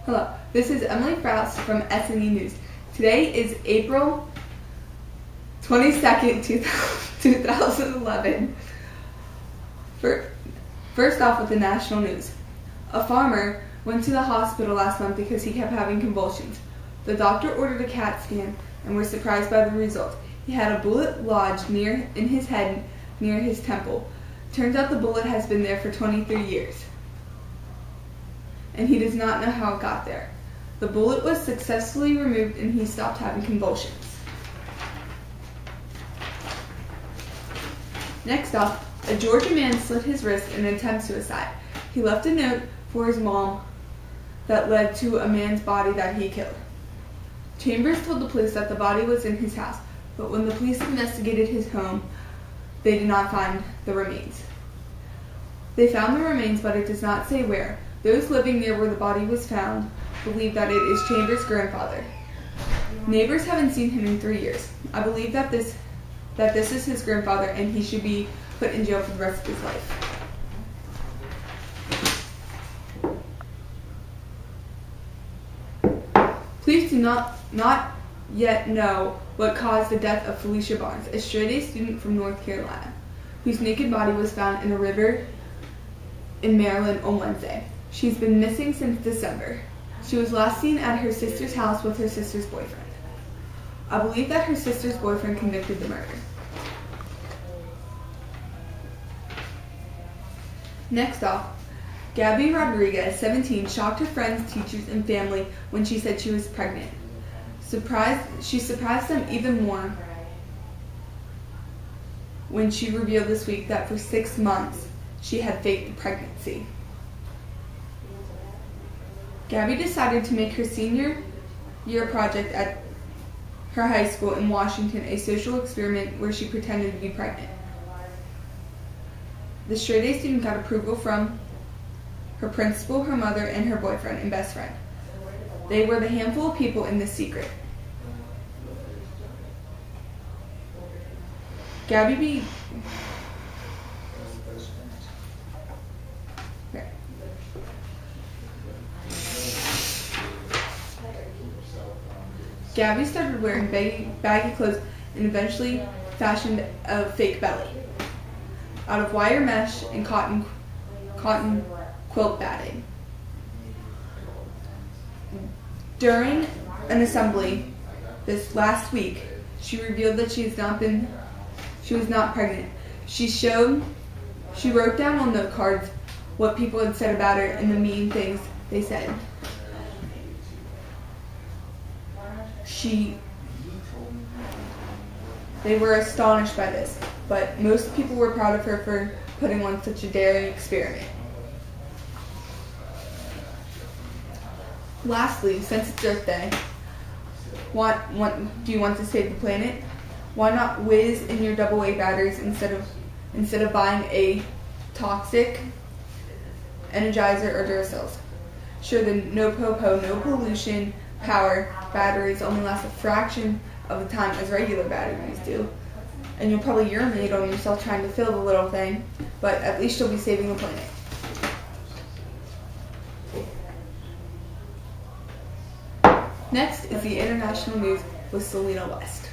Hello, this is Emily Frous from SNE News. Today is April 22nd, 2011. First off with the national news. A farmer went to the hospital last month because he kept having convulsions. The doctor ordered a CAT scan and was surprised by the result. He had a bullet lodged in his head near his temple. Turns out the bullet has been there for 23 years. And he does not know how it got there. The bullet was successfully removed and he stopped having convulsions. Next up, a Georgia man slit his wrist in an attempt suicide. He left a note for his mom that led to a man's body that he killed. Chambers told the police that the body was in his house, but when the police investigated his home, they did not find the remains. They found the remains, but it does not say where. Those living near where the body was found believe that it is Chambers' grandfather. Neighbors haven't seen him in 3 years. I believe that this is his grandfather and he should be put in jail for the rest of his life. Police do not yet know what caused the death of Felicia Barnes, a straight-A student from North Carolina, whose naked body was found in a river in Maryland on Wednesday. She's been missing since December. She was last seen at her sister's house with her sister's boyfriend. I believe that her sister's boyfriend convicted the murder. Next off, Gabby Rodriguez, 17, shocked her friends, teachers, and family when she said she was pregnant. She surprised them even more when she revealed this week that for 6 months she had faked the pregnancy. Gabby decided to make her senior year project at her high school in Washington a social experiment where she pretended to be pregnant. The straight-A student got approval from her principal, her mother, and her boyfriend and best friend. They were the handful of people in this secret. Gabby started wearing baggy clothes and eventually fashioned a fake belly out of wire mesh and cotton quilt batting. During an assembly this last week, she revealed that she was not pregnant. She wrote down on note cards what people had said about her and the mean things they said. They were astonished by this, but most people were proud of her for putting on such a daring experiment. Lastly, since it's Earth Day, do you want to save the planet? Why not whiz in your AA batteries instead of buying a toxic Energizer or Duracells? Sure, the no pollution power batteries only last a fraction of the time as regular batteries do, and you'll probably urinate on yourself trying to fill the little thing, but at least you'll be saving the planet. Next is the international news with Selena West.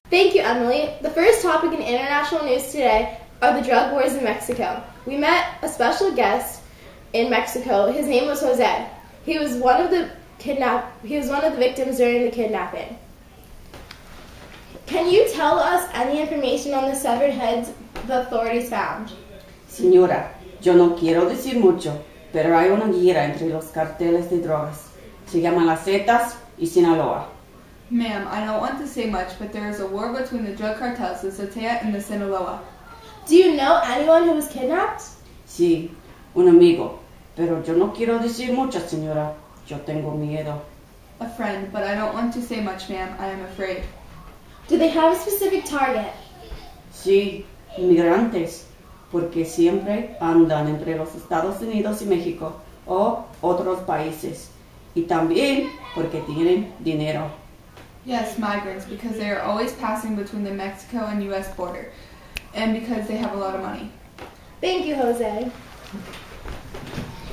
Thank you, Emily. The first topic in international news today are the drug wars in Mexico. We met a special guest in Mexico. His name was Jose. He was one of the victims during the kidnapping. Can you tell us any information on the severed heads the authorities found? Señora, yo no quiero decir mucho, pero hay una guerra entre los carteles de drogas. Se llaman las Zetas y Sinaloa. Ma'am, I don't want to say much, but there is a war between the drug cartels, the Zetas and the Sinaloa. Do you know anyone who was kidnapped? Sí, un amigo, pero yo no quiero decir mucho, señora. Yo tengo miedo. A friend, but I don't want to say much, ma'am. I am afraid. Do they have a specific target? Sí, inmigrantes, porque siempre andan entre los Estados Unidos y México o otros países. Y también porque tienen dinero. Yes, migrants, because they are always passing between the Mexico and U.S. border, and because they have a lot of money. Thank you, Jose.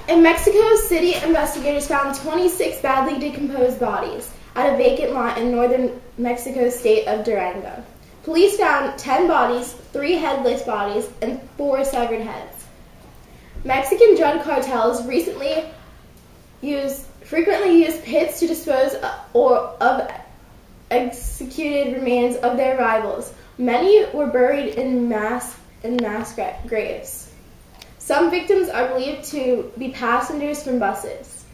In Mexico City, investigators found 26 badly decomposed bodies at a vacant lot in northern Mexico state of Durango. Police found 10 bodies, 3 headless bodies, and 4 severed heads. Mexican drug cartels frequently use pits to dispose of executed remains of their rivals. Many were buried in mass graves. Some victims are believed to be passengers from buses.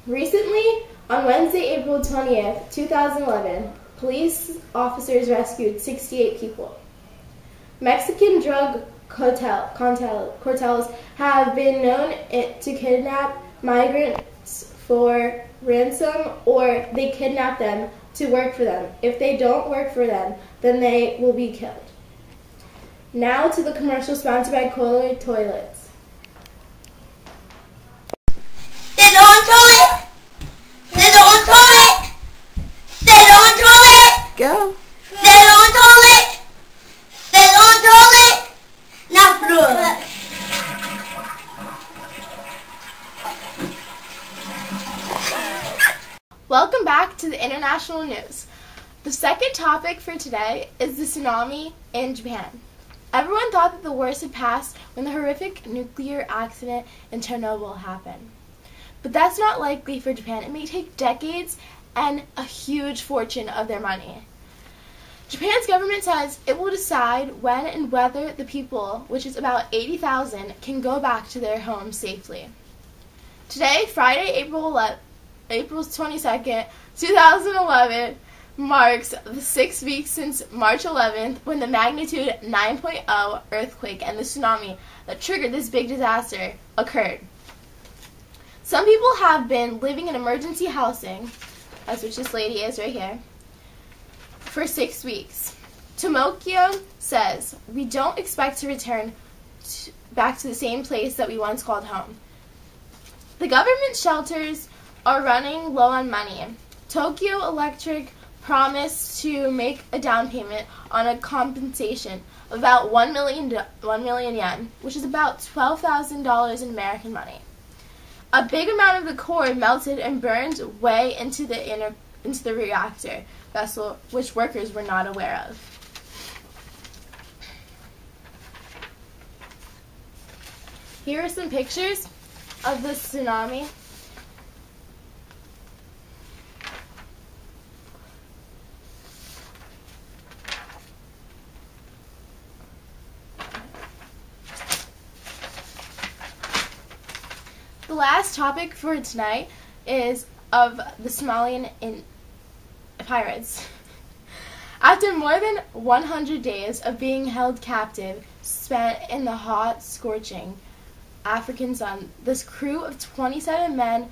Recently, on Wednesday, April 20th, 2011, police officers rescued 68 people. Mexican drug cartels have been known to kidnap migrants for ransom, or they kidnap them to work for them. If they don't work for them, then they will be killed. Now to the commercial sponsored by Kohler Toilets. Sit on toilet! Sit on toilet! Sit on toilet! Go. Sit on toilet! Sit on toilet! Now floor. Welcome back to the international news. The second topic for today is the tsunami in Japan. Everyone thought that the worst had passed when the horrific nuclear accident in Chernobyl happened. But that's not likely for Japan. It may take decades and a huge fortune of their money. Japan's government says it will decide when and whether the people, which is about 80,000, can go back to their homes safely. Today, Friday, April 22nd, 2011, marks the 6 weeks since March 11th when the magnitude 9.0 earthquake and the tsunami that triggered this big disaster occurred. Some people have been living in emergency housing, as which this lady is right here, for 6 weeks. Tomokyo says, "We don't expect to return back to the same place that we once called home." The government shelters are running low on money. Tokyo Electric promised to make a down payment on a compensation of about 1 million yen, which is about $12,000 in American money. A big amount of the core melted and burned way into the reactor vessel, which workers were not aware of. Here are some pictures of the tsunami. The last topic for tonight is of the Somalian pirates. After more than 100 days of being held captive, spent in the hot, scorching African sun, this crew of 27 men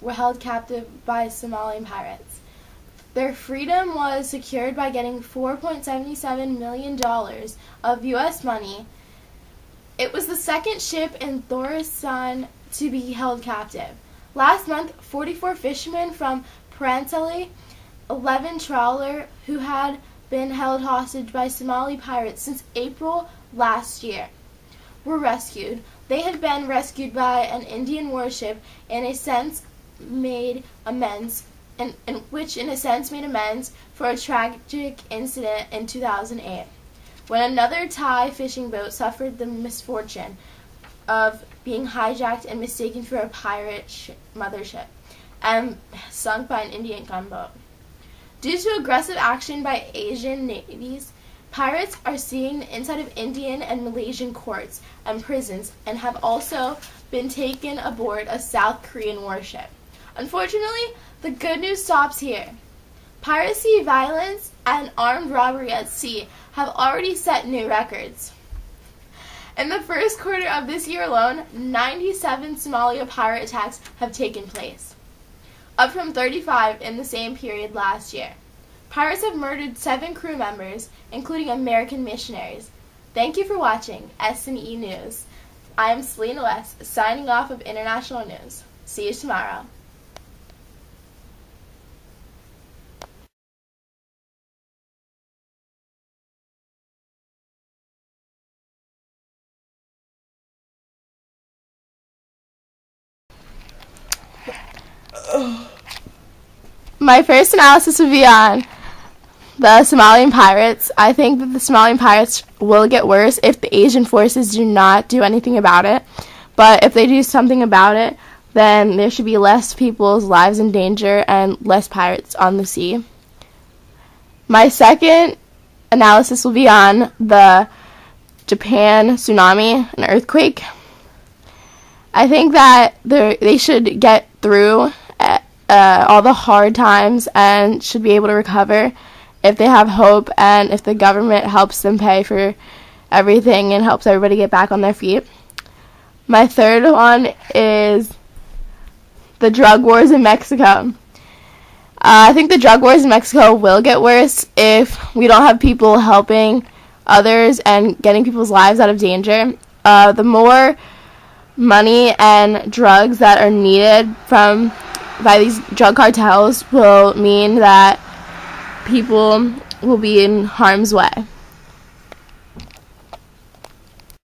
were held captive by Somalian pirates. Their freedom was secured by getting $4.77 million of U.S. money. It was the second ship in Khorasan to be held captive. Last month, 44 fishermen from Prantelli, 11 trawler who had been held hostage by Somali pirates since April last year, were rescued. They had been rescued by an Indian warship in a sense made amends for a tragic incident in 2008, when another Thai fishing boat suffered the misfortune of being hijacked and mistaken for a pirate mothership and sunk by an Indian gunboat. Due to aggressive action by Asian navies, pirates are seeing the inside of Indian and Malaysian courts and prisons and have also been taken aboard a South Korean warship. Unfortunately, the good news stops here. Piracy, violence, and armed robbery at sea have already set new records. In the first quarter of this year alone, 97 Somalia pirate attacks have taken place, up from 35 in the same period last year. Pirates have murdered 7 crew members, including American missionaries. Thank you for watching SME News. I am Selena West, signing off of International News. See you tomorrow. My first analysis would be on the Somalian pirates. I think that the Somalian pirates will get worse if the Asian forces do not do anything about it. But if they do something about it, then there should be less people's lives in danger and less pirates on the sea. My second analysis will be on the Japan tsunami and earthquake. I think that they should get through all the hard times and should be able to recover if they have hope and if the government helps them pay for everything and helps everybody get back on their feet. My third one is the drug wars in Mexico. I think the drug wars in Mexico will get worse if we don't have people helping others and getting people's lives out of danger. The more money and drugs that are needed by these drug cartels will mean that people will be in harm's way.